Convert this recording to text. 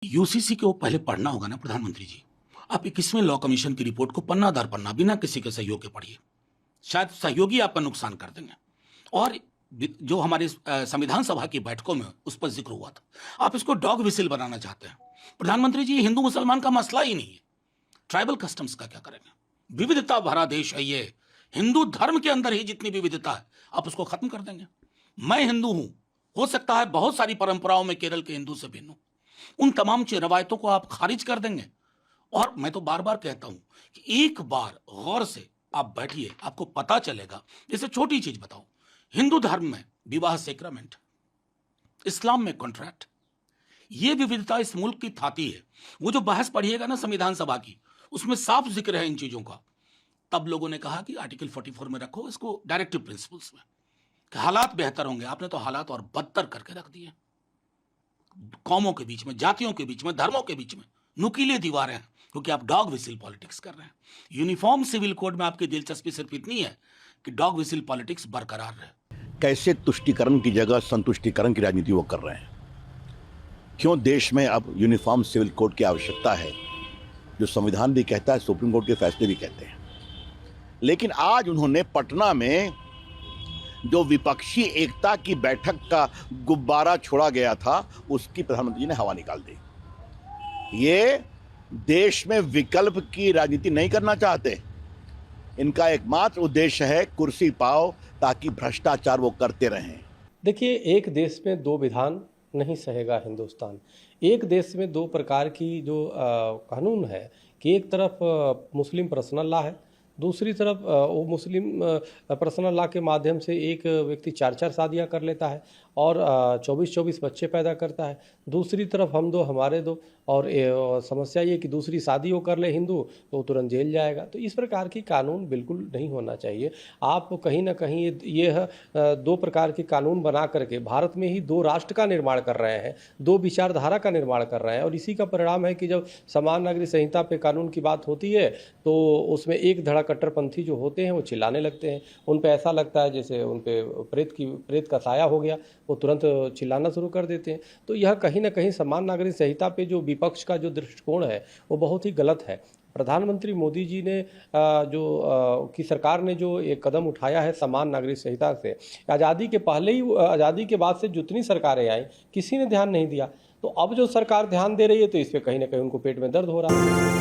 UCC को पहले पढ़ना होगा ना प्रधानमंत्री जी। आप 21वें लॉ कमीशन की रिपोर्ट को पन्ना दर पन्ना बिना किसी के सहयोग के पढ़िए। शायद सहयोगी आपका नुकसान कर देंगे। और जो हमारे संविधान सभा की बैठकों में उस पर जिक्र हुआ था, आप इसको डॉग विसिल बनाना चाहते हैं। प्रधानमंत्री जी, हिंदू मुसलमान का मसला ही नहीं है। ट्राइबल कस्टम्स का क्या करेंगे? विविधता भरा देश है ये। हिंदू धर्म के अंदर ही जितनी विविधता है, आप उसको खत्म कर देंगे। मैं हिंदू हूं, हो सकता है बहुत सारी परंपराओं में केरल के हिंदू से भिन्न हूं। उन तमाम रवायतों को आप खारिज कर देंगे। और मैं तो बार बार कहता हूं कि एक बार गौर से आप बैठिए, आपको पता चलेगा। जैसे छोटी चीज बताओ, हिंदू धर्म में विवाह सेक्रामेंट, इस्लाम में कॉन्ट्रैक्ट, ये विविधता इस मुल्क की थाती है। वो जो बहस पढ़िएगा ना संविधान सभा की, उसमें साफ जिक्र है इन चीजों का। तब लोगों ने कहा कि आर्टिकल 44 में रखो इसको, डायरेक्टिव प्रिंसिपल्स में, कि हालात बेहतर होंगे। आपने तो हालात और बदतर करके रख दिए। कौमों के बीच में, जातियों के बीच में, धर्मों के बीच में नुकीले दीवारें हैं, क्योंकि आप डॉग विसिल पॉलिटिक्स कर रहे हैं। यूनिफॉर्म सिविल कोड में आपकी दिलचस्पी सिर्फ इतनी है कि डॉग विसिल पॉलिटिक्स बरकरार रहे। कैसे तुष्टीकरण की जगह संतुष्टीकरण की राजनीति वो कर रहे हैं? क्यों देश में अब यूनिफॉर्म सिविल कोड की आवश्यकता है, जो संविधान भी कहता है, सुप्रीम कोर्ट के फैसले भी कहते हैं। लेकिन आज उन्होंने पटना में जो विपक्षी एकता की बैठक का गुब्बारा छोड़ा गया था, उसकी प्रधानमंत्री जी ने हवा निकाल दी। ये देश में विकल्प की राजनीति नहीं करना चाहते। इनका एकमात्र उद्देश्य है कुर्सी पाओ, ताकि भ्रष्टाचार वो करते रहें। देखिए, एक देश में दो विधान नहीं सहेगा हिंदुस्तान। एक देश में दो प्रकार की जो कानून है कि एक तरफ मुस्लिम पर्सनल लॉ है, दूसरी तरफ वो मुस्लिम पर्सनल लॉ के माध्यम से एक व्यक्ति 4-4 शादियां कर लेता है और 24-24 बच्चे पैदा करता है। दूसरी तरफ हम दो हमारे दो, और समस्या ये कि दूसरी शादी वो कर ले हिंदू तो वो तुरंत जेल जाएगा। तो इस प्रकार की कानून बिल्कुल नहीं होना चाहिए। आप कहीं ना कहीं ये दो प्रकार के कानून बना करके भारत में ही दो राष्ट्र का निर्माण कर रहे हैं, दो विचारधारा का निर्माण कर रहे हैं। और इसी का परिणाम है कि जब समान नागरिक संहिता पे कानून की बात होती है तो उसमें एक धड़ा कट्टरपंथी जो होते हैं वो चिल्लाने लगते हैं। उन पे ऐसा लगता है जैसे उन पे प्रेत का साया हो गया, वो तुरंत चिल्लाना शुरू कर देते हैं। तो यह कहीं ना कहीं समान नागरिक संहिता पे जो विपक्ष का जो दृष्टिकोण है वो बहुत ही गलत है। प्रधानमंत्री मोदी जी ने की सरकार ने जो एक कदम उठाया है समान नागरिक संहिता से, आज़ादी के पहले ही, आज़ादी के बाद से जितनी सरकारें आई किसी ने ध्यान नहीं दिया। तो अब जो सरकार ध्यान दे रही है तो इस पर कहीं ना कहीं उनको पेट में दर्द हो रहा है।